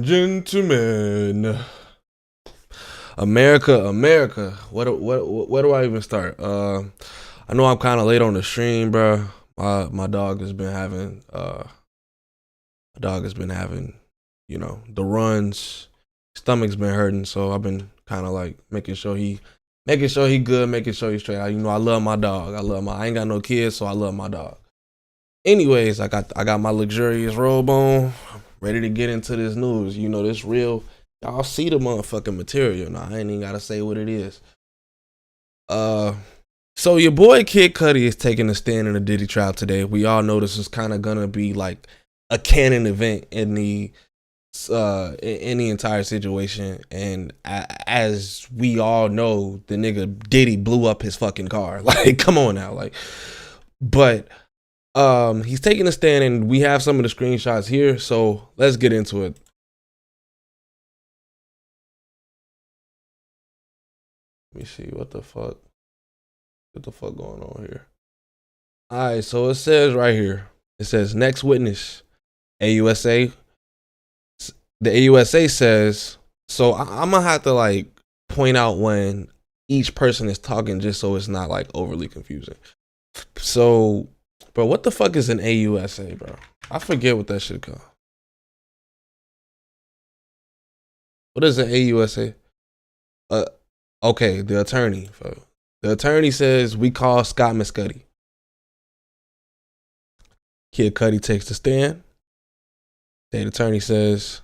Gentlemen, America. Where do I even start? I know I'm kind of late on the stream, bro. My dog has been having the runs. Stomach's been hurting, so I've been kind of like making sure he good, making sure he's straight. I love my dog. I ain't got no kids, so I love my dog. Anyways, I got my luxurious robe on, ready to get into this news. This real. Y'all see the motherfucking material now. I ain't even gotta say what it is. So your boy Kid Cudi is taking a stand in the Diddy trial today. We all know this is kind of gonna be like a canon event in the entire situation. And as we all know, the nigga Diddy blew up his fucking car. Like, come on now, but he's taking a stand, and we have some of the screenshots here. So let's get into it. Let me see what the fuck going on here. All right, so it says right here. It says next witness, AUSA. The AUSA says, so I'm gonna have to like point out when each person is talking, just so it's not like overly confusing. So, bro, what the fuck is an AUSA, bro? I forget what that shit called. What is an AUSA? Okay, the attorney. The attorney says we call Scott Cudi. Kid Cudi takes the stand. The attorney says,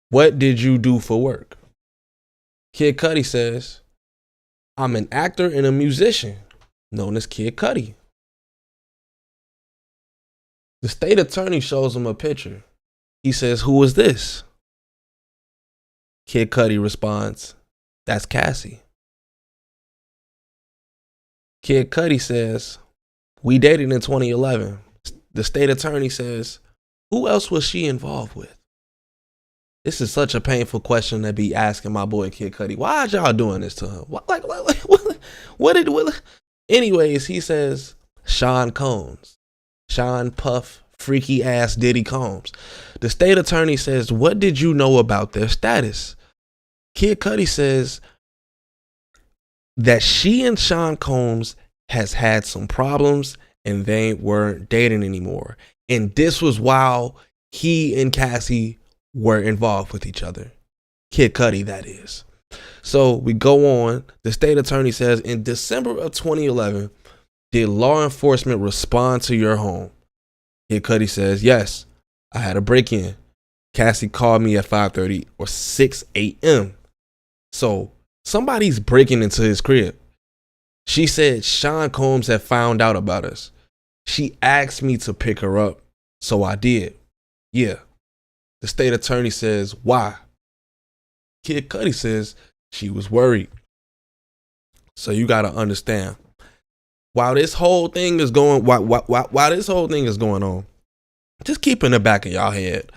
"What did you do for work?" Kid Cudi says, "I'm an actor and a musician, known as Kid Cudi." The state attorney shows him a picture. He says, "Who is this?" Kid Cudi responds, "That's Cassie." Kid Cudi says, "We dated in 2011. The state attorney says, "Who else was she involved with?" This is such a painful question to be asking my boy Kid Cudi. Why are y'all doing this to him? What? Anyways, he says, Sean Combs. Sean Puff, freaky ass Diddy Combs. The state attorney says, "What did you know about their status?" Kid Cudi says that she and Sean Combs has had some problems and they weren't dating anymore. And this was while he and Cassie were involved with each other. Kid Cudi, that is. So we go on. The state attorney says, in December of 2011, did law enforcement respond to your home? Kid Cudi says, yes, I had a break-in. Cassie called me at 5:30 or 6 a.m. So somebody's breaking into his crib. She said Sean Combs had found out about us. She asked me to pick her up, so I did. Yeah. The state attorney says, why? Kid Cudi says she was worried. So you got to understand, while this whole thing is going, while this whole thing is going on, just keep in the back of y'all head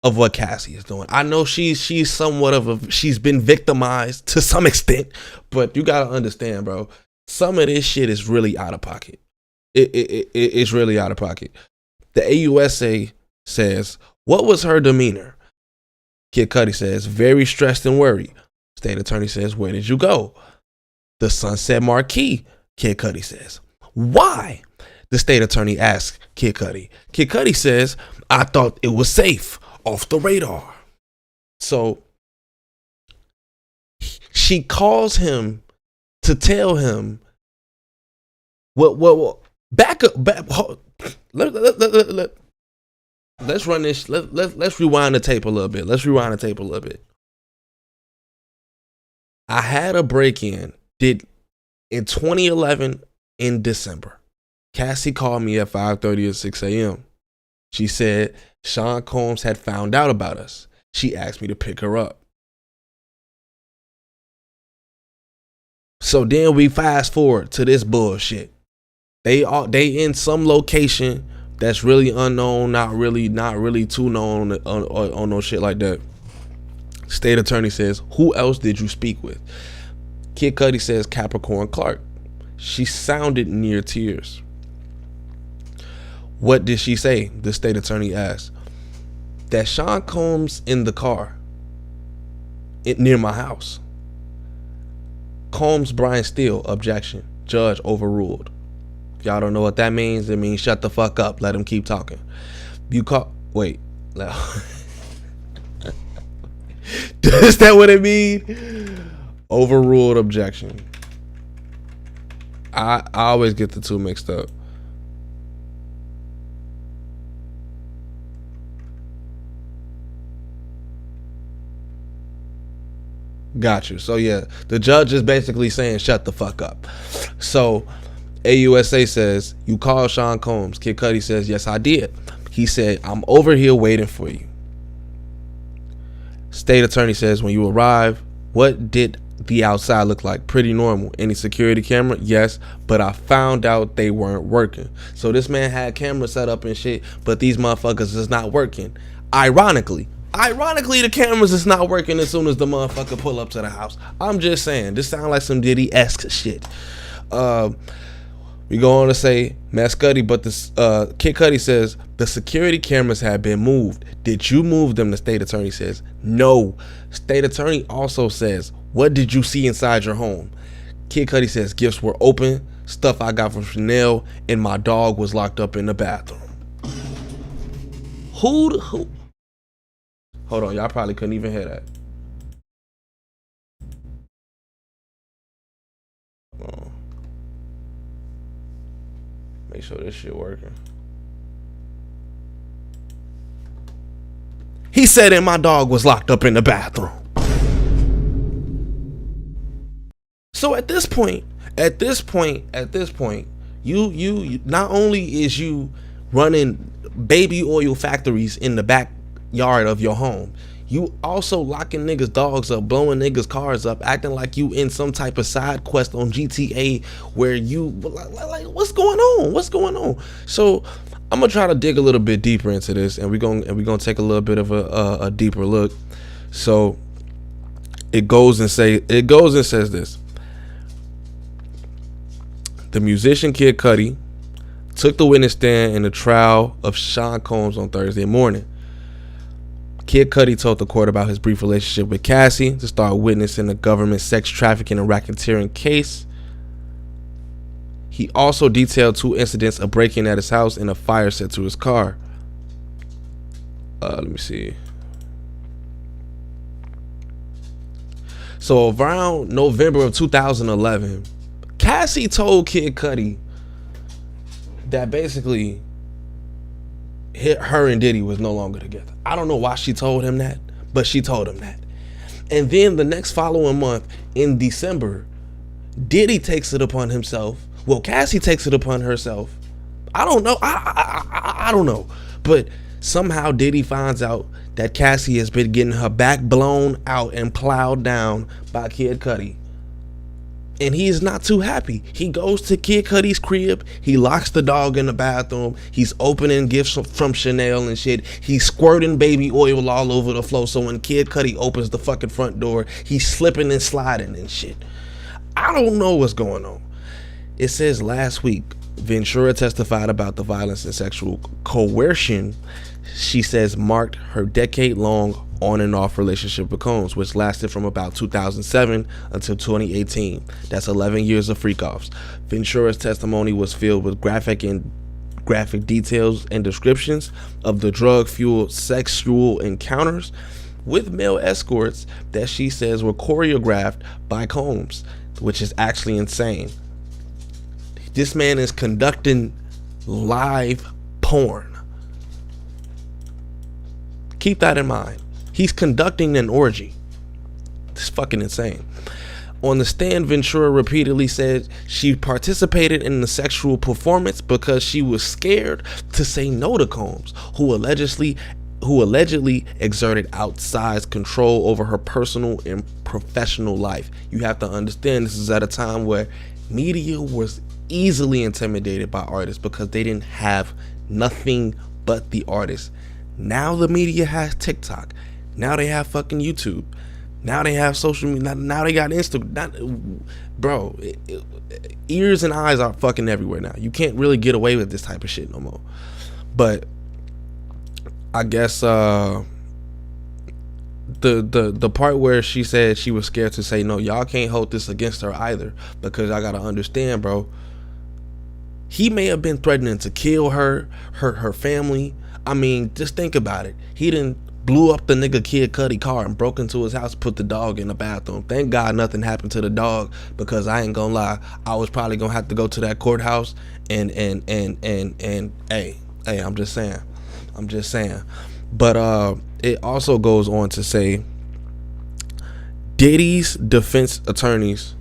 of what Cassie is doing. I know she's somewhat of she's been victimized to some extent, but you gotta understand, bro. Some of this shit is really out of pocket. It's really out of pocket. The AUSA says, what was her demeanor? Kid Cudi says, very stressed and worried. State attorney says, where did you go? The Sunset Marquee. Kid Cudi says, why? The state attorney asks Kid Cudi. Kid Cudi says, I thought it was safe. Off the radar. So she calls him to tell him what back up. Let's run this. Let's rewind the tape a little bit. I had a break-in. Did in 2011 in December. Cassie called me at 5:30 or 6 a.m. She said Sean Combs had found out about us. She asked me to pick her up. So then we fast forward to this bullshit. They in some location that's really unknown, not really too known on no shit like that. State attorney says, who else did you speak with? Kid Cudi says Capricorn Clark. She sounded near tears. What did she say? The state attorney asked. that Sean Combs in the car near my house. Combs, Brian Steele, objection. Judge overruled. If y'all don't know what that means, it means shut the fuck up. Let him keep talking. Wait. Is that what it means? Overruled objection. I always get the two mixed up. Got you. So yeah, the judge is basically saying shut the fuck up. So AUSA says, you called Sean Combs. Kid Cudi says, yes, I did. He said, I'm over here waiting for you. State attorney says, when you arrive, what did the outside look like? Pretty normal. Any security camera? Yes, but I found out they weren't working. So this man had cameras set up and shit, but these motherfuckers is not working. Ironically, the cameras is not working as soon as the motherfucker pull up to the house. I'm just saying, this sounds like some Diddy-esque shit. We go on to say, Mass Cudi, but this Kid Cudi says the security cameras have been moved. Did you move them? The state attorney says no. State attorney also says, what did you see inside your home? Kid Cudi says gifts were open, stuff I got from Chanel, and my dog was locked up in the bathroom. Who? Hold on, y'all probably couldn't even hear that. Make sure this shit working. He said, and my dog was locked up in the bathroom. So at this point, you not only is you running baby oil factories in the backyard of your home, you also locking niggas' dogs up, blowing niggas' cars up, acting like you in some type of side quest on GTA where you like what's going on? So I'm gonna try to dig a little bit deeper into this, and we're gonna take a little bit of a deeper look. So it goes and says this: the musician Kid Cudi took the witness stand in the trial of Sean Combs on Thursday morning. Kid Cudi told the court about his brief relationship with Cassie to start witnessing the government sex trafficking and racketeering case. He also detailed 2 incidents of breaking at his house and a fire set to his car. Let me see. So around November of 2011, Cassie told Kid Cudi that basically her and Diddy was no longer together. I don't know why she told him that, but she told him that. And then the next following month, in December, Diddy takes it upon himself. Well, Cassie takes it upon herself. I don't know. I don't know. But somehow Diddy finds out that Cassie has been getting her back blown out and plowed down by Kid Cudi. And he is not too happy. He goes to Kid Cudi's crib. He locks the dog in the bathroom. He's opening gifts from Chanel and shit. He's squirting baby oil all over the floor. So when Kid Cudi opens the fucking front door, he's slipping and sliding and shit. I don't know what's going on. It says last week, Ventura testified about the violence and sexual coercion she says marked her decade-long on and off relationship with Combs, which lasted from about 2007 until 2018. That's 11 years of freak-offs. Ventura's testimony was filled with graphic details and descriptions of the drug-fueled sexual encounters with male escorts that she says were choreographed by Combs, which is actually insane. This man is conducting live porn. Keep that in mind. He's conducting an orgy. It's fucking insane. On the stand, Ventura repeatedly said she participated in the sexual performance because she was scared to say no to Combs, who allegedly exerted outsized control over her personal and professional life. You have to understand, this is at a time where media was easily intimidated by artists because they didn't have nothing but the artist. Now the media has TikTok. Now they have fucking YouTube. Now they have social media. Now they got Instagram. Bro, ears and eyes are fucking everywhere now. You can't really get away with this type of shit no more. But I guess the part where she said she was scared to say no, y'all can't hold this against her either, because I gotta understand, bro. He may have been threatening to kill her, hurt her family. I mean, just think about it. He didn't blew up the nigga Kid Cudi car and broke into his house, put the dog in the bathroom. Thank God nothing happened to the dog, because I ain't gonna lie, I was probably gonna have to go to that courthouse and hey, I'm just saying. But it also goes on to say Diddy's defense attorneys,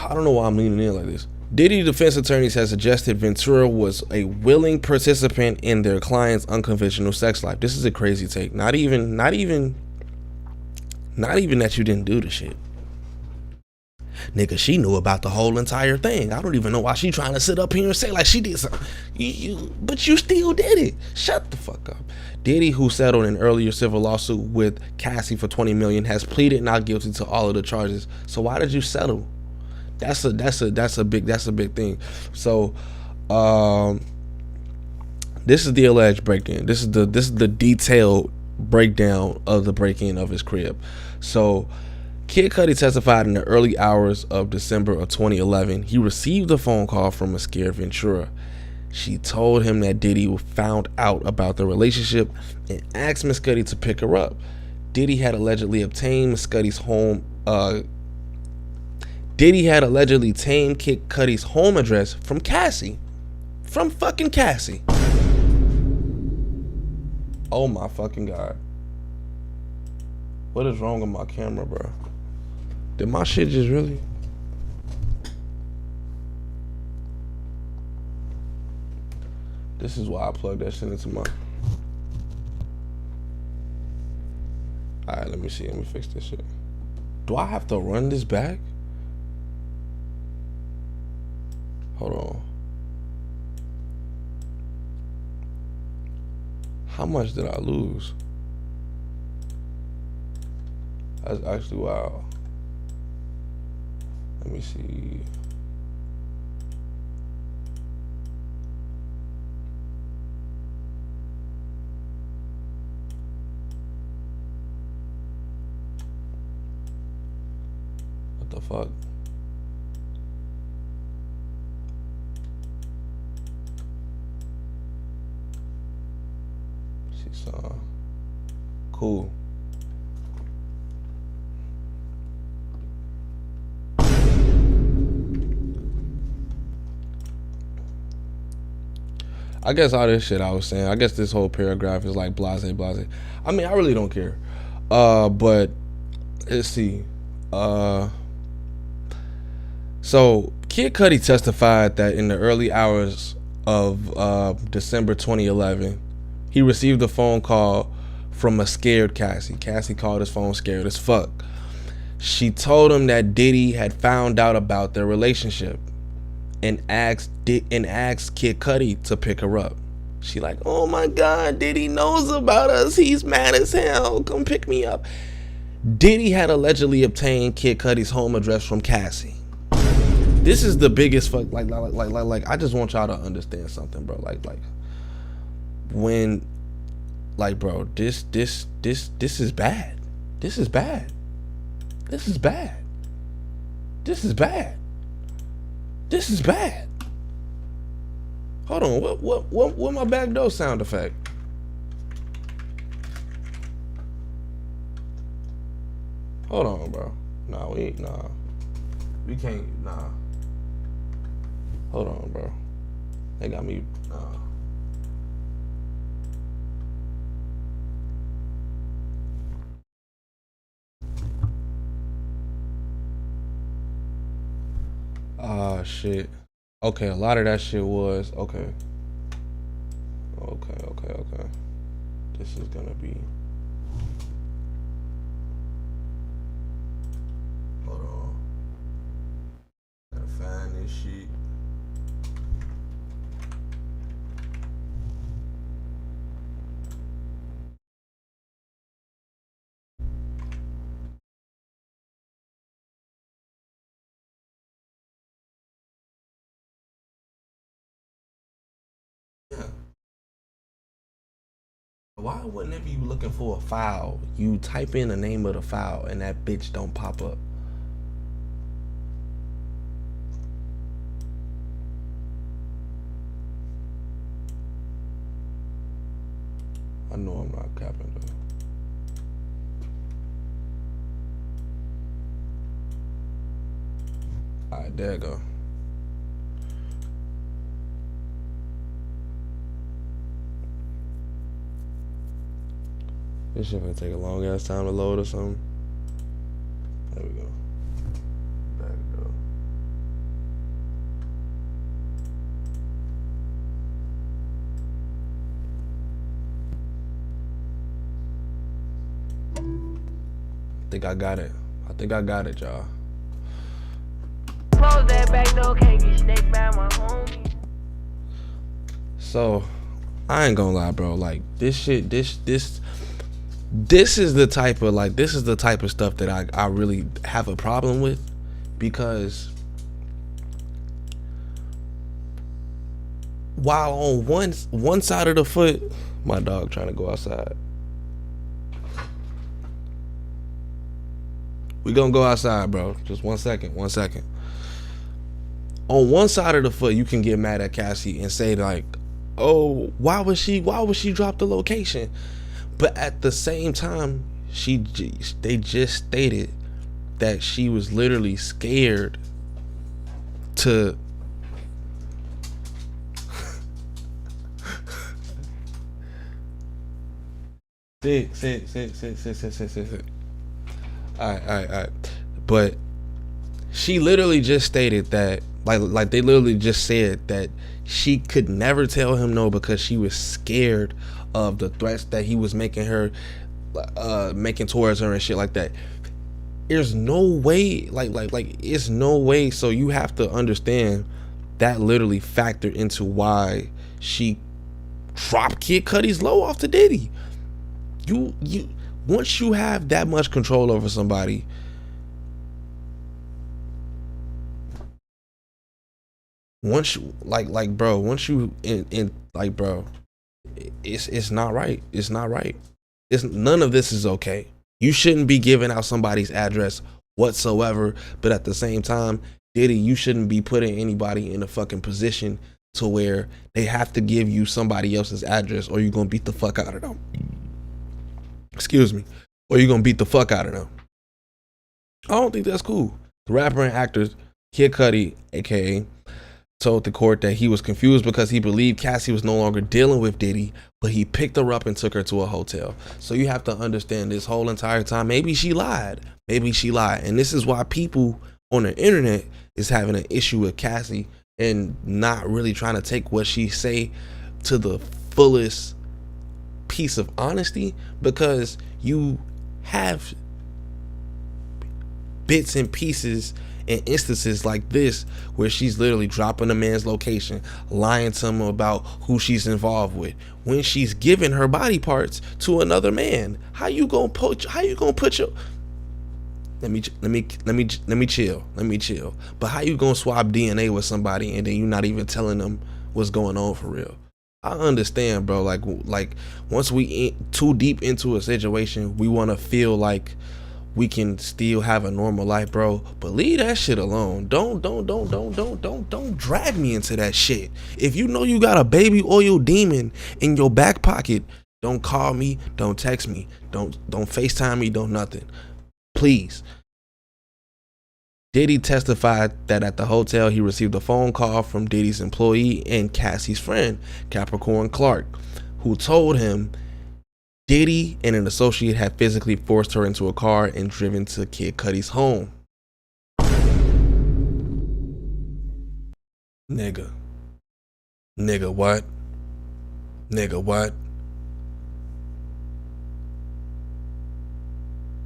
I don't know why I'm leaning in like this. Diddy defense attorneys has suggested Ventura was a willing participant in their client's unconventional sex life. This is a crazy take. Not even that you didn't do the shit. Nigga, she knew about the whole entire thing. I don't even know why she trying to sit up here and say like she did something. But you still did it. Shut the fuck up. Diddy, who settled an earlier civil lawsuit with Cassie for $20 million, has pleaded not guilty to all of the charges. So why did you settle? That's a big thing. So this is the alleged break-in. This is the detailed breakdown of the break-in of his crib. So Kid Cudi testified in the early hours of December of 2011. He received a phone call from a scared Ventura. She told him that Diddy found out about the relationship and asked Miss Cudi to pick her up. Diddy had allegedly obtained Miss Cudi's home Diddy had allegedly tamed Kid Cudi's home address from Cassie. From fucking Cassie. Oh my fucking God. What is wrong with my camera, bro? Did my shit just really? This is why I plugged that shit into my... Alright, let me see. Let me fix this shit. Do I have to run this back? Hold on. How much did I lose? That's actually wow. Let me see. What the fuck? Cool. I guess all this shit I was saying, I guess this whole paragraph is like blase. I mean, I really don't care. But let's see. So Kid Cudi testified that in the early hours of December 2011, he received a phone call from a scared Cassie. Cassie called his phone scared as fuck. She told him that Diddy had found out about their relationship and asked Kid Cudi to pick her up. She like, oh my God, Diddy knows about us. He's mad as hell. Come pick me up. Diddy had allegedly obtained Kid Cudi's home address from Cassie. This is the biggest fuck. Like, I just want y'all to understand something, bro. Like, when. Like, bro, this is bad. This is bad. This is bad. This is bad. This is bad. Hold on, what my back door sound effect? Hold on, bro. Nah, we can't, nah. Hold on, bro. They got me, nah. Ah, shit. Okay, a lot of that shit was okay. Okay. This is gonna be. Hold on. Gotta find this shit. Yeah. Why whenever you looking for a file, you type in the name of the file and that bitch don't pop up? I know I'm not capping though. Alright, there you go. This shit gonna take a long ass time to load or something. There we go. There we go. I think I got it. I think I got it, y'all. Close that back door, can't get snaked by my homie. So, I ain't gonna lie, bro. Like, this shit, this is the type of, like, this is the type of stuff that I really have a problem with, because while on one side of the foot, my dog trying to go outside. We gonna go outside, bro. Just 1 second, 1 second. On one side of the foot, you can get mad at Cassie and say like, "Oh, why would she drop the location?" But at the same time, they just stated that she was literally scared to sit. All right. But she literally just stated that, like they literally just said that she could never tell him no because she was scared of the threats that he was making towards her and shit like that. There's no way, like it's no way. So you have to understand that literally factored into why she dropped Kid Cudi's low off to Diddy. You once you have that much control over somebody, once you it's not right. It's not right. None of this is okay. You shouldn't be giving out somebody's address whatsoever. But at the same time, Diddy, you shouldn't be putting anybody in a fucking position to where they have to give you somebody else's address, or you're gonna beat the fuck out of them. Excuse me. Or you're gonna beat the fuck out of them. I don't think that's cool. The rapper and actor Kid Cudi, aka, told the court that he was confused because he believed Cassie was no longer dealing with Diddy, but he picked her up and took her to a hotel. So you have to understand, this whole entire time, maybe she lied. And this is why people on the internet is having an issue with Cassie and not really trying to take what she say to the fullest piece of honesty, because you have bits and pieces and instances like this where she's literally dropping a man's location, lying to him about who she's involved with, when she's giving her body parts to another man. How you gonna put your let me chill. But how you gonna swap DNA with somebody and then you not even telling them what's going on for real? I understand, bro. Like once we too deep into a situation, we want to feel like we can still have a normal life, bro. But leave that shit alone. Don't drag me into that shit. If you know you got a baby oil demon in your back pocket, don't call me, don't text me, don't FaceTime me, don't nothing. Please. Diddy testified that at the hotel he received a phone call from Diddy's employee and Cassie's friend, Capricorn Clark, who told him Diddy and an associate had physically forced her into a car and driven to Kid Cudi's home. Nigga what?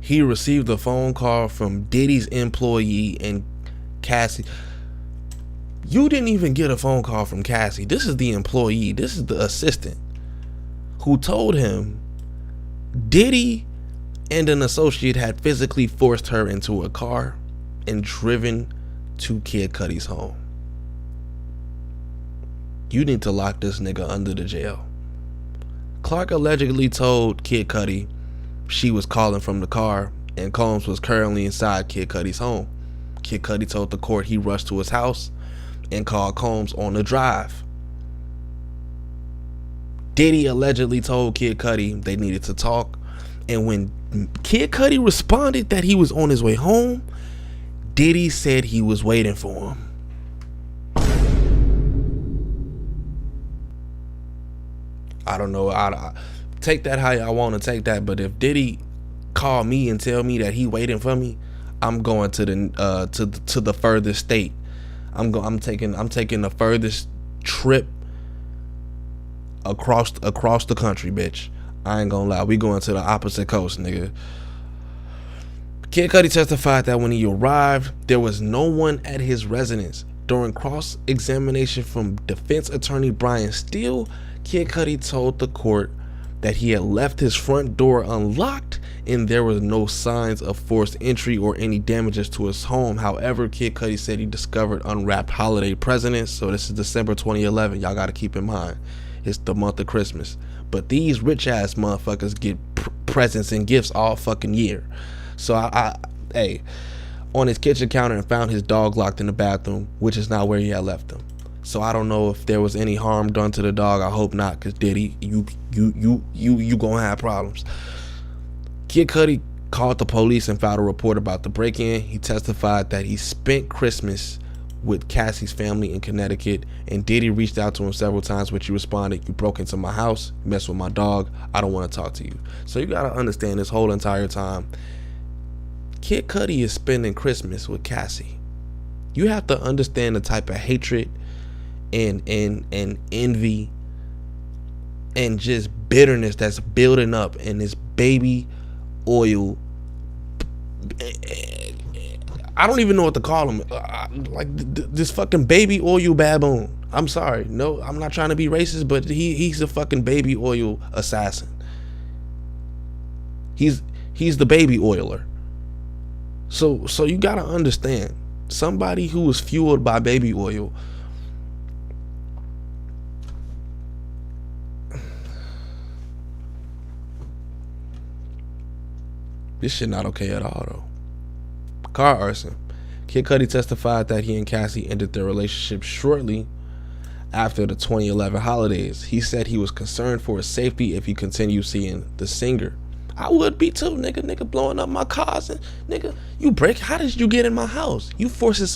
He received a phone call from Diddy's employee and Cassie. You didn't even get a phone call from Cassie. This is the employee. This is the assistant who told him Diddy and an associate had physically forced her into a car and driven to Kid Cudi's home. You need to lock this nigga under the jail. Clark allegedly told Kid Cudi she was calling from the car and Combs was currently inside Kid Cudi's home. Kid Cudi told the court he rushed to his house and called Combs on the drive. Diddy allegedly told Kid Cudi they needed to talk, and when Kid Cudi responded that he was on his way home, Diddy said he was waiting for him. I don't know. I take that how y'all want to take that, but if Diddy call me and tell me that he waiting for me, I'm going to the furthest state. I'm taking the furthest trip across the country, bitch. I ain't gonna lie. We going to the opposite coast, nigga. Kid Cudi testified that when he arrived, there was no one at his residence. During cross-examination from defense attorney Brian Steele, Kid Cudi told the court that he had left his front door unlocked and there was no signs of forced entry or any damages to his home. However, Kid Cudi said he discovered unwrapped holiday presents. So this is December 2011. Y'all got to keep in mind, it's the month of Christmas. But these rich ass motherfuckers get presents and gifts all fucking year. So I on his kitchen counter and found his dog locked in the bathroom, which is not where he had left him. So I don't know if there was any harm done to the dog. I hope not, cause Diddy, you gonna have problems. Kid Cudi called the police and filed a report about the break-in. He testified that he spent Christmas with Cassie's family in Connecticut, and Diddy reached out to him several times, which he responded, "You broke into my house, you messed with my dog, I don't want to talk to you." So you gotta understand, this whole entire time, Kid Cudi is spending Christmas with Cassie. You have to understand the type of hatred and envy and just bitterness that's building up in this baby oil. I don't even know what to call him. Like this fucking baby oil baboon. I'm sorry. No, I'm not trying to be racist, but he's a fucking baby oil assassin. He's the baby oiler. So you gotta understand, somebody who is fueled by baby oil, this shit not okay at all though. Car arson. Kid Cudi testified that he and Cassie ended their relationship shortly after the 2011 holidays. He said he was concerned for his safety if he continued seeing the singer. I would be too, nigga blowing up my cars, and nigga, how did you get in my house? You forced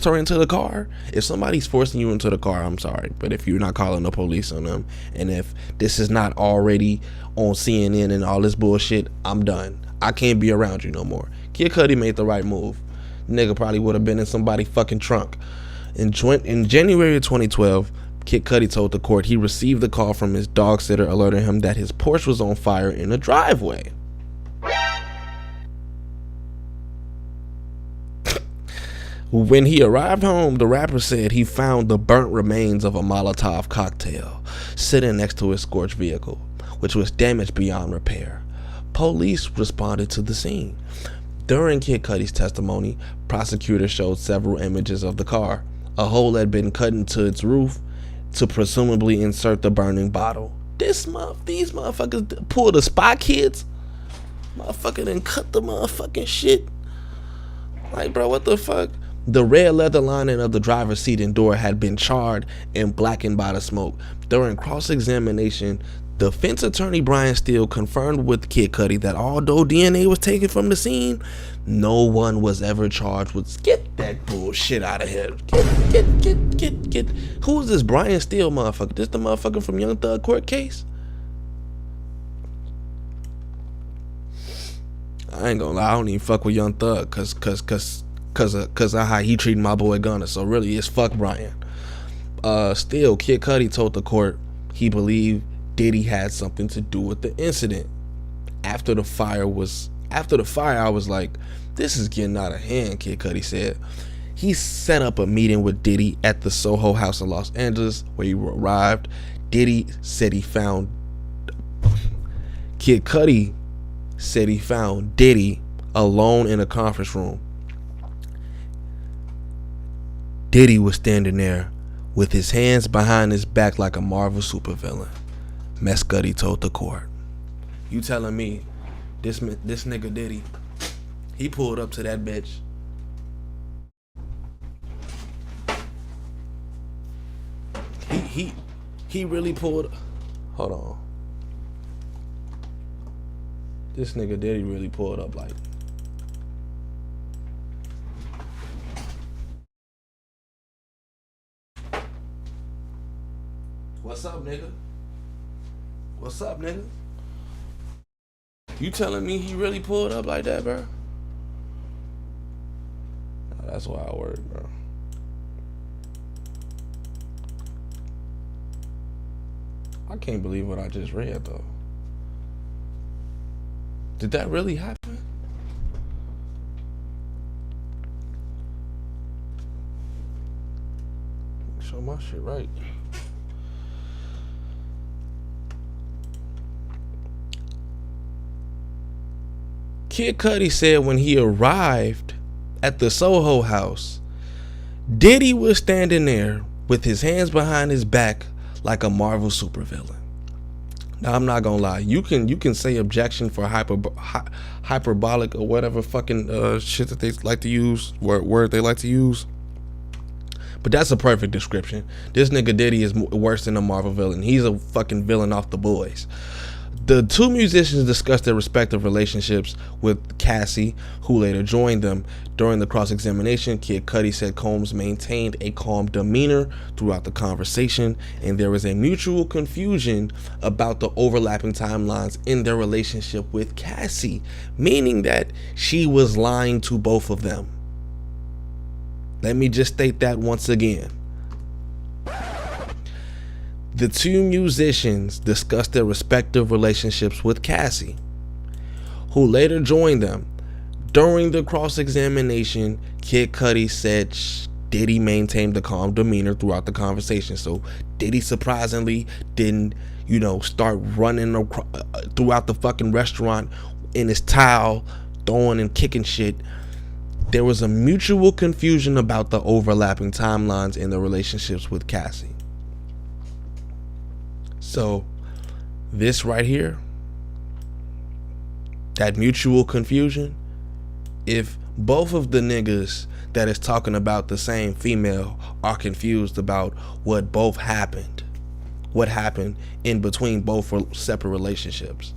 her into the car. If somebody's forcing you into the car, I'm sorry, but if you're not calling the police on them, and if this is not already on CNN and all this bullshit, I'm done. I can't be around you no more. Kid Cudi made the right move. Nigga probably would have been in somebody's fucking trunk. In January of 2012, Kid Cudi told the court he received a call from his dog sitter alerting him that his Porsche was on fire in the driveway. When he arrived home, the rapper said he found the burnt remains of a Molotov cocktail sitting next to his scorched vehicle, which was damaged beyond repair. Police responded to the scene. During Kid Cudi's testimony, prosecutors showed several images of the car. A hole had been cut into its roof to presumably insert the burning bottle. These motherfuckers pulled the Spy Kids. Motherfucker done cut the motherfucking shit. Like, bro, what the fuck? The red leather lining of the driver's seat and door had been charred and blackened by the smoke. During cross-examination, defense attorney Brian Steele confirmed with Kid Cudi that although DNA was taken from the scene, no one was ever charged with. Get that bullshit out of here. Get. Who is this Brian Steele motherfucker? This the motherfucker from Young Thug court case? I ain't gonna lie, I don't even fuck with Young Thug cause of how he treated my boy Gunna. So really, it's fuck Brian. Still, Kid Cudi told the court he believed Diddy had something to do with the incident. After the fire, I was like, this is getting out of hand, Kid Cudi said. He set up a meeting with Diddy at the Soho House in Los Angeles, where he arrived. Kid Cudi said he found Diddy alone in a conference room. Diddy was standing there with his hands behind his back like a Marvel supervillain. Mess Cudi told the court. You telling me this nigga Diddy, he pulled up to that bitch. He really pulled. Hold on. This nigga Diddy really pulled up like. What's up, nigga? What's up, nigga? You telling me he really pulled up like that, bro? Nah, that's why I work, bro. I can't believe what I just read, though. Did that really happen? Show my shit right. Kid Cudi said when he arrived at the Soho house, Diddy was standing there with his hands behind his back like a Marvel supervillain. Now I'm not gonna lie, you can say objection for hyperbolic or whatever fucking shit that they like to use, word they like to use. But that's a perfect description. This nigga Diddy is worse than a Marvel villain. He's a fucking villain off The Boys. The two musicians discussed their respective relationships with Cassie, who later joined them. During the cross-examination, Kid Cudi said Combs maintained a calm demeanor throughout the conversation, and there was a mutual confusion about the overlapping timelines in their relationship with Cassie, meaning that she was lying to both of them. Let me just state that once again. The two musicians discussed their respective relationships with Cassie, who later joined them. During the cross-examination, Kid Cudi said Diddy maintained a calm demeanor throughout the conversation. So Diddy surprisingly didn't, start running throughout the fucking restaurant in his towel, throwing and kicking shit. There was a mutual confusion about the overlapping timelines in the relationships with Cassie. So this right here, that mutual confusion, if both of the niggas that is talking about the same female are confused about what happened in between both separate relationships,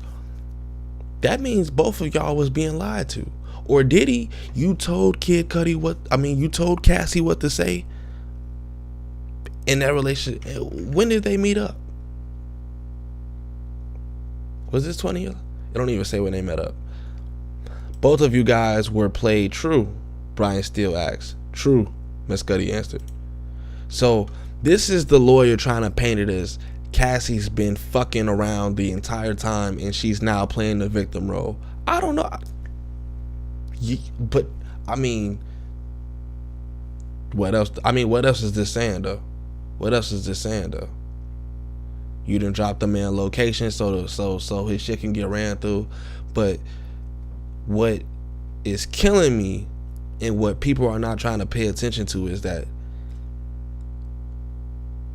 that means both of y'all was being lied to. Or Diddy, you told Kid Cudi you told Cassie what to say in that relationship. When did they meet up? Was this 20 years? It don't even say when they met up. Both of you guys were played true, Brian Steele asked. True, Miss Cudi answered. So this is the lawyer trying to paint it as Cassie's been fucking around the entire time and she's now playing the victim role. I don't know. But what else? What else is this saying though? You done dropped the man location so his shit can get ran through. But what is killing me and what people are not trying to pay attention to is that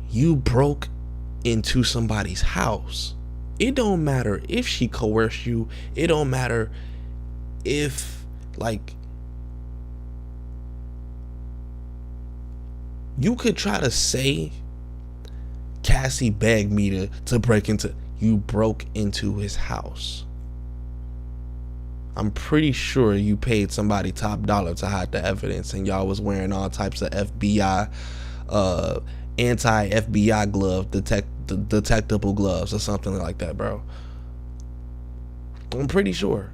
you broke into somebody's house. It don't matter if she coerced you. It don't matter if you could try to say Cassie begged me to break into. You broke into his house. I'm pretty sure you paid somebody top dollar to hide the evidence, and y'all was wearing all types of FBI, anti-FBI gloves, detectable gloves or something like that, bro. I'm pretty sure.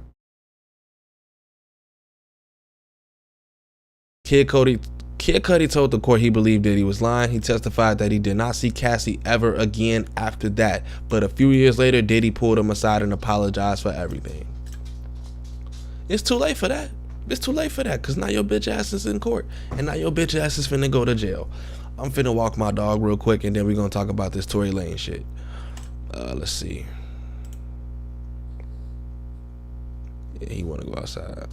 Kid Cudi told the court he believed that he was lying. He testified that he did not see Cassie ever again after that. But a few years later, Diddy pulled him aside and apologized for everything. It's too late for that. Because now your bitch ass is in court. And now your bitch ass is finna go to jail. I'm finna walk my dog real quick and then we're gonna talk about this Tory Lanez shit. Let's see. Yeah, he wanna go outside.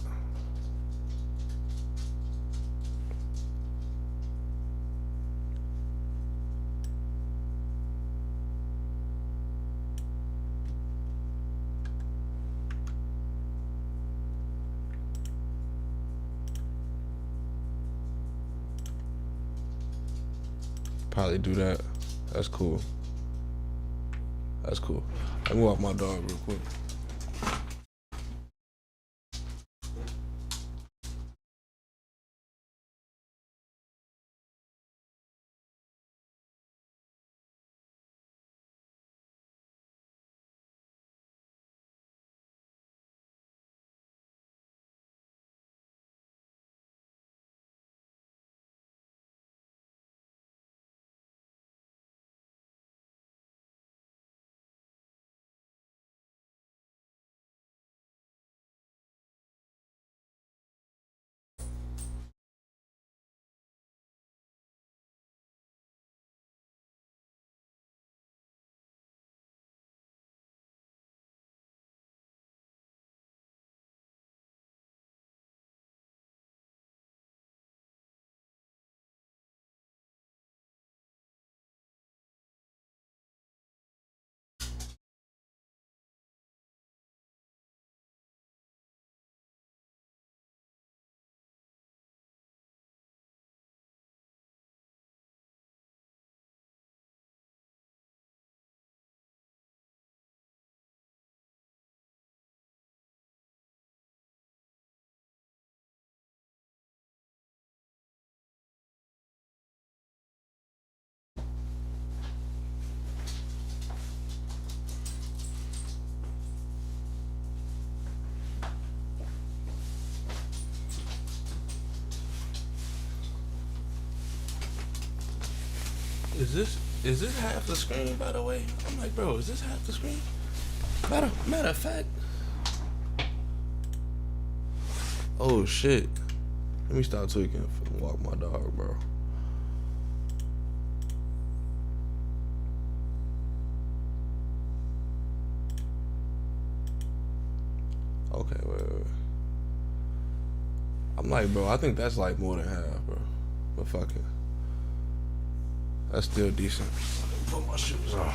probably do that. That's cool. That's cool. I can walk my dog real quick. Is this half the screen, by the way? I'm like, bro, is this half the screen? Matter of fact. Oh shit. Let me stop tweaking and walk my dog, bro. Okay, wait. I'm like, bro, I think that's like more than half, bro. But fuck it. That's still decent. Put my shoes on.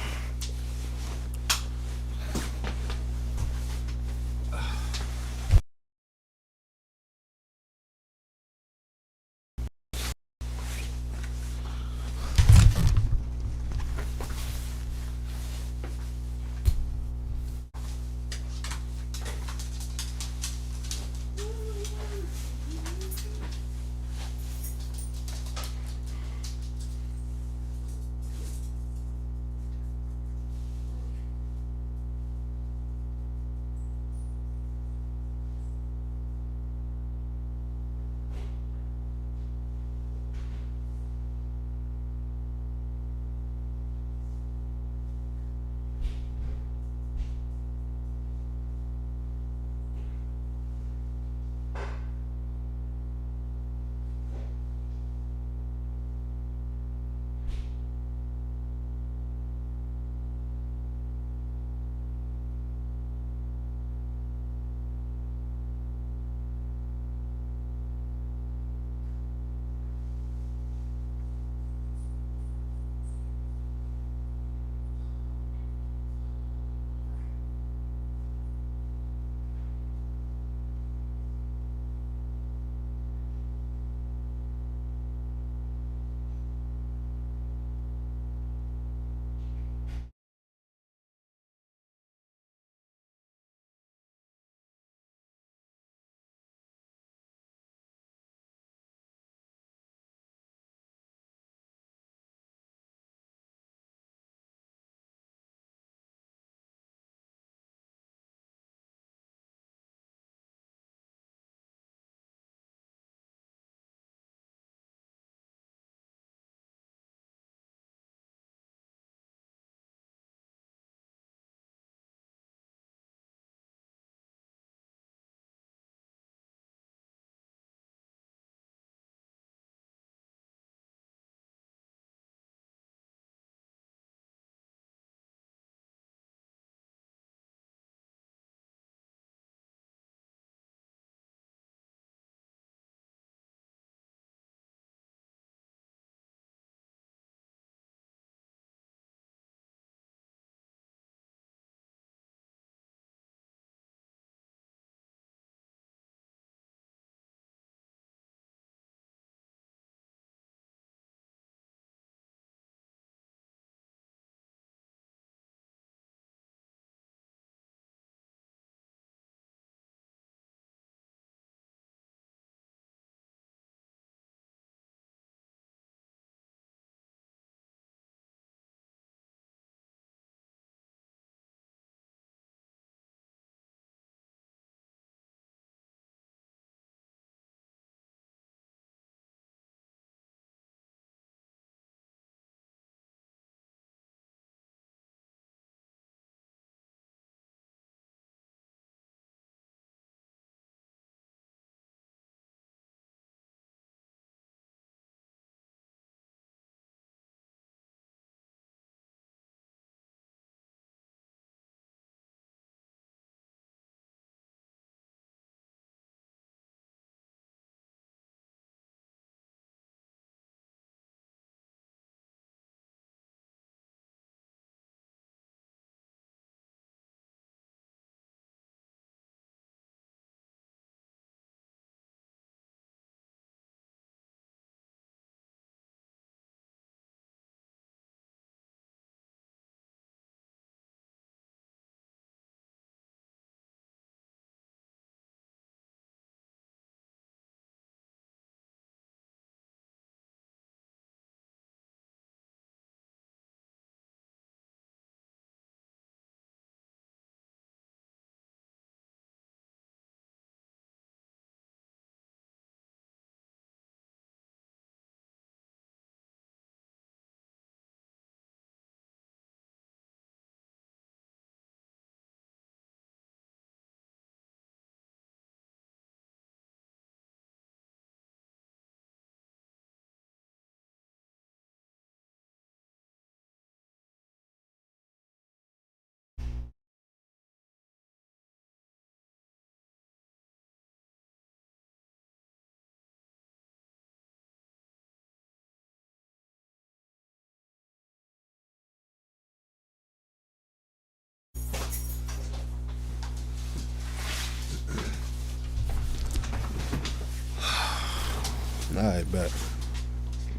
Alright, bet.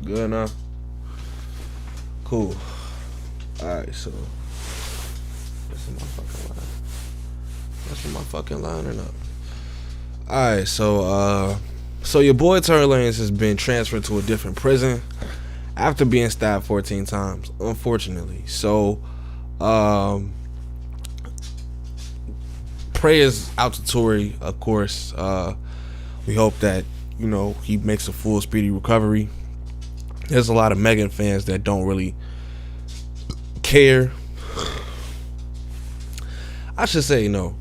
Good enough. Cool. Alright, so this is my fucking line. That's my fucking lining up. Alright, so your boy Tory Lanez has been transferred to a different prison after being stabbed 14 times, unfortunately. So prayers out to Tory, of course. We hope that, you know, he makes a full speedy recovery. There's a lot of Megan fans that don't really care. I should say, no.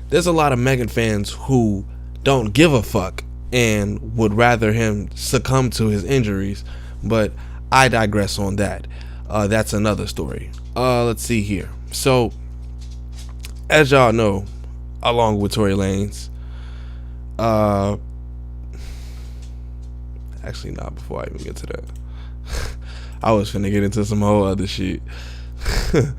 There's a lot of Megan fans who don't give a fuck and would rather him succumb to his injuries, but I digress on that. That's another story. Let's see here. So, as y'all know, along with Tory Lanez, actually not, before I even get to that, I was finna get into some whole other shit. Let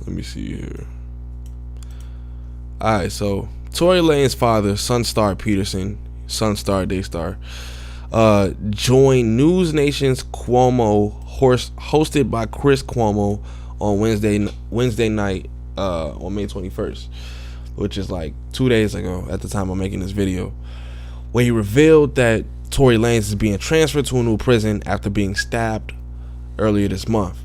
me see here. Alright, so Tory Lanez's father, Sunstar Peterson, Sunstar Daystar, joined News Nation's Cuomo, hosted by Chris Cuomo, on Wednesday night, on May 21st, which is like 2 days ago at the time I'm making this video, where he revealed that Tory Lanez is being transferred to a new prison after being stabbed earlier this month.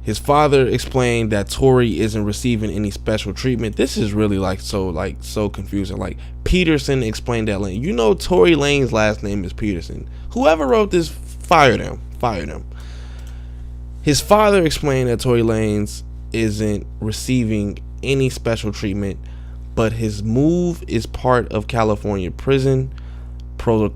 His father explained that Tory isn't receiving any special treatment. This is really so confusing. Like, Peterson explained that, like, you know, Tory Lanez's last name is Peterson. Whoever wrote this, fire them. His father explained that Tory Lanez isn't receiving any special treatment, but his move is part of California prison protocol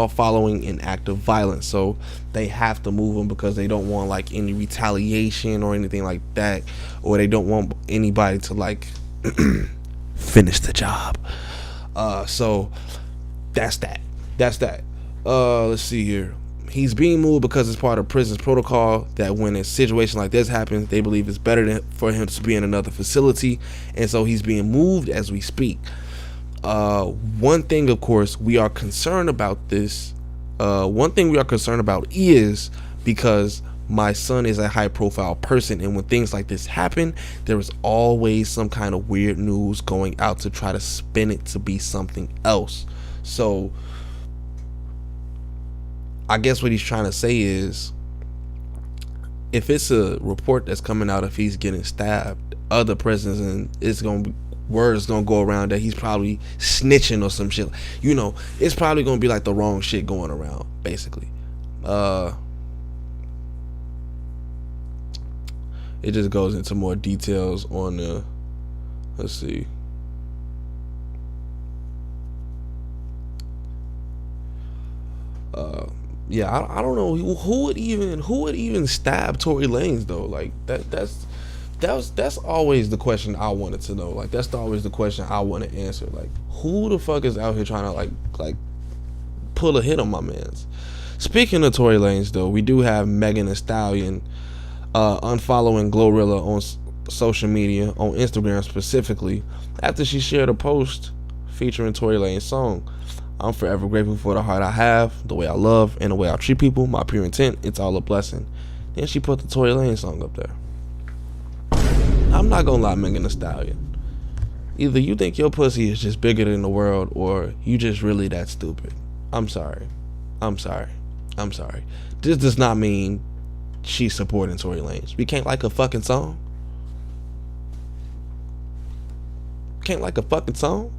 following an act of violence. So they have to move him because they don't want like any retaliation or anything like that, or they don't want anybody to like finish the job. So that's that. Let's see here. He's being moved because it's part of prison's protocol that when a situation like this happens, they believe it's better for him to be in another facility, and so he's being moved as we speak. One thing, of course, we are concerned about this. One thing we are concerned about is because my son is a high-profile person, and when things like this happen, there is always some kind of weird news going out to try to spin it to be something else. So I guess what he's trying to say is, if it's a report that's coming out if he's getting stabbed, other prisons, and it's gonna be, word's gonna go around that he's probably snitching or some shit. You know, it's probably gonna be like the wrong shit going around, basically. It just goes into more details on the, let's see. Yeah, I don't know who would even stab Tory Lanez though. Like that's always the question I wanted to know. Like that's always the question I want to answer. Like, who the fuck is out here trying to like pull a hit on my mans? Speaking of Tory Lanez though, we do have Megan Thee Stallion unfollowing Glorilla on social media, on Instagram specifically, after she shared a post featuring Tory Lanez's song. I'm forever grateful for the heart I have, the way I love, and the way I treat people. My pure intent, it's all a blessing. Then she put the Tory Lanez song up there. I'm not gonna lie, Megan Thee Stallion. Either you think your pussy is just bigger than the world, or you just really that stupid. I'm sorry. This does not mean she's supporting Tory Lanez. We can't like a fucking song. Can't like a fucking song.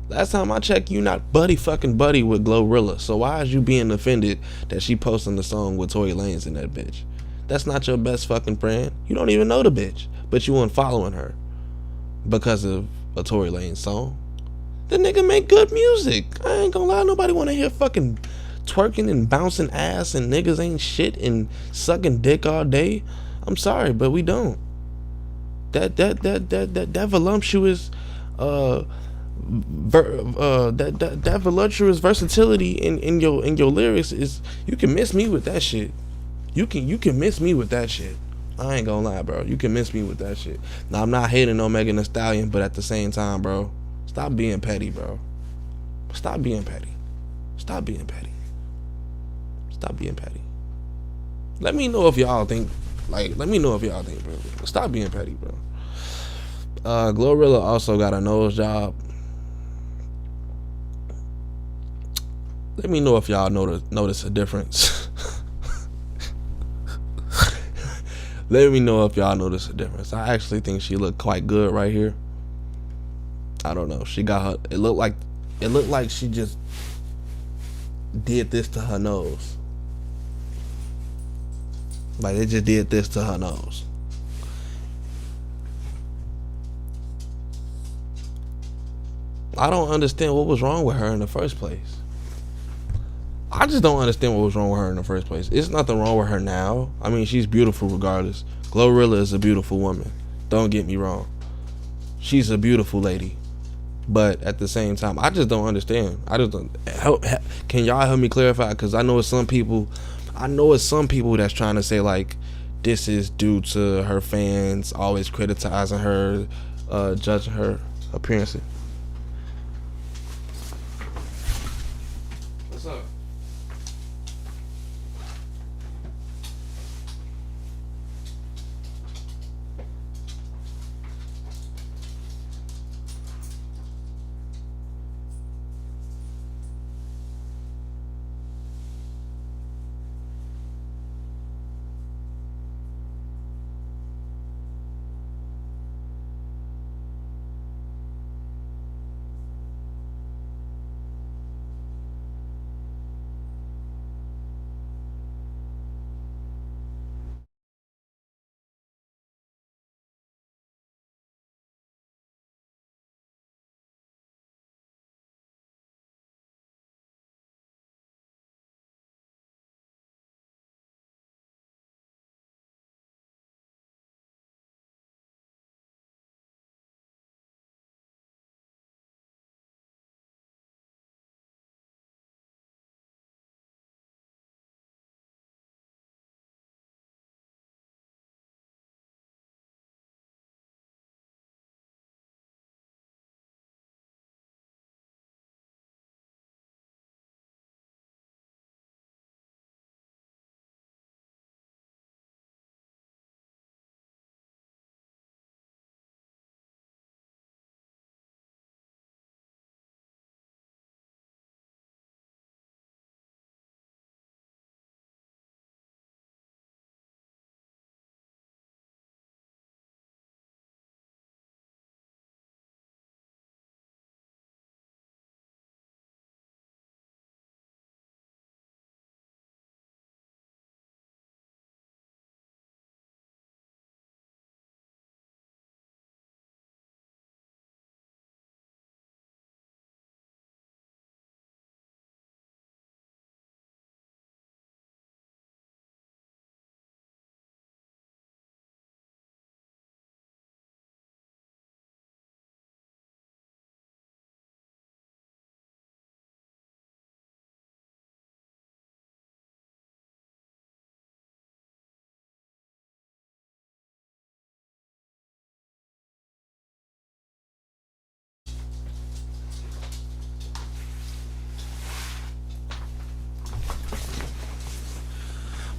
Last time I checked, you not buddy with Glorilla. So why is you being offended that she posting the song with Tory Lanez in that bitch? That's not your best fucking friend. You don't even know the bitch, but you unfollowing her because of a Tory Lanez song. The nigga make good music. I ain't gonna lie, nobody wanna hear fucking twerking and bouncing ass and niggas ain't shit and sucking dick all day. I'm sorry, but we don't. That voluptuous that voluptuous versatility in your lyrics is, you can miss me with that shit. You can miss me with that shit. I ain't gonna lie, bro. You convinced me with that shit. Now, I'm not hating on Megan Thee Stallion, but at the same time, bro, stop being petty, bro. Stop being petty. Stop being petty. Stop being petty. Let me know if y'all think, bro. Stop being petty, bro. Glorilla also got a nose job. Let me know if y'all notice a difference. Let me know if y'all notice a difference. I actually think she looked quite good right here. I don't know. She got her. It looked like she just did this to her nose. Like they just did this to her nose. I don't understand what was wrong with her in the first place. I just don't understand what was wrong with her in the first place. It's nothing wrong with her now. I mean, she's beautiful regardless. Glorilla is a beautiful woman. Don't get me wrong. She's a beautiful lady. But at the same time, I just don't understand. I just don't. Can y'all help me clarify? Because I know it's some people. That's trying to say like this is due to her fans always criticizing her, judging her appearance. What's up?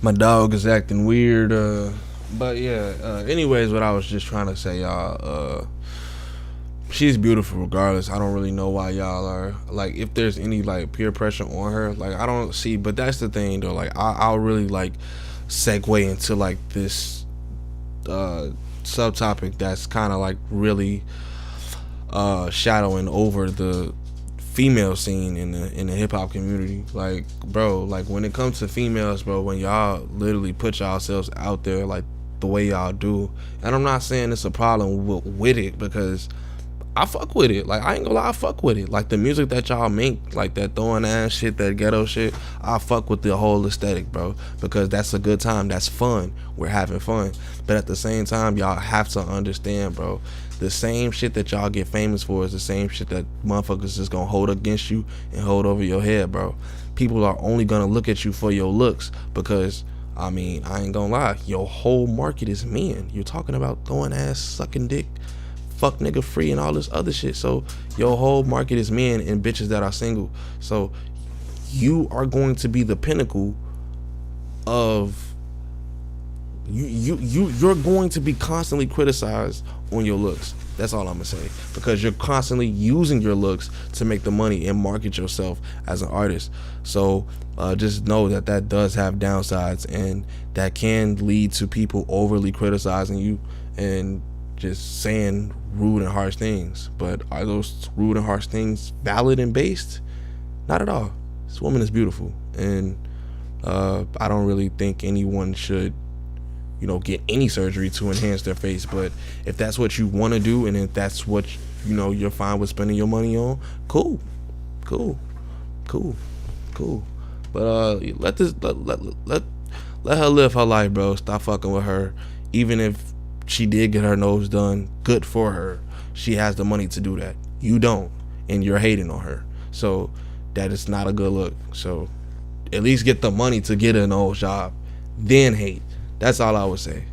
My dog is acting weird, but yeah. Anyways, what I was just trying to say, y'all. She's beautiful regardless. I don't really know why y'all are like, if there's any like peer pressure on her. Like I don't see, but that's the thing though. Like I'll really like segue into like this subtopic that's kind of like really shadowing over the female scene in the hip hop community. Like, bro, like when it comes to females, bro, when y'all literally put yourselves out there like the way y'all do, and I'm not saying it's a problem with it, because I fuck with it. Like I ain't gonna lie, I fuck with it. Like the music that y'all make, like that throwing ass shit, that ghetto shit, I fuck with the whole aesthetic, bro, because that's a good time. That's fun. We're having fun. But at the same time, y'all have to understand, bro, the same shit that y'all get famous for is the same shit that motherfuckers is gonna hold against you and hold over your head, bro. People are only gonna look at you for your looks, because I mean, I ain't gonna lie, your whole market is men. You're talking about throwing ass, sucking dick, fuck nigga free, and all this other shit. So your whole market is men and bitches that are single. So you are going to be the pinnacle of you're going to be constantly criticized on your looks. That's all I'm gonna say, because you're constantly using your looks to make the money and market yourself as an artist. So just know that that does have downsides, and that can lead to people overly criticizing you and just saying rude and harsh things. But are those rude and harsh things valid and based? Not at all. This woman is beautiful, and I don't really think anyone should, you know, get any surgery to enhance their face. But if that's what you want to do, and if that's what, you know, you're fine with spending your money on, cool. But let her live her life, bro. Stop fucking with her. Even if she did get her nose done, good for her. She has the money to do that. You don't, and you're hating on her. So that is not a good look. So at least get the money to get a nose job, then hate. That's all I would say.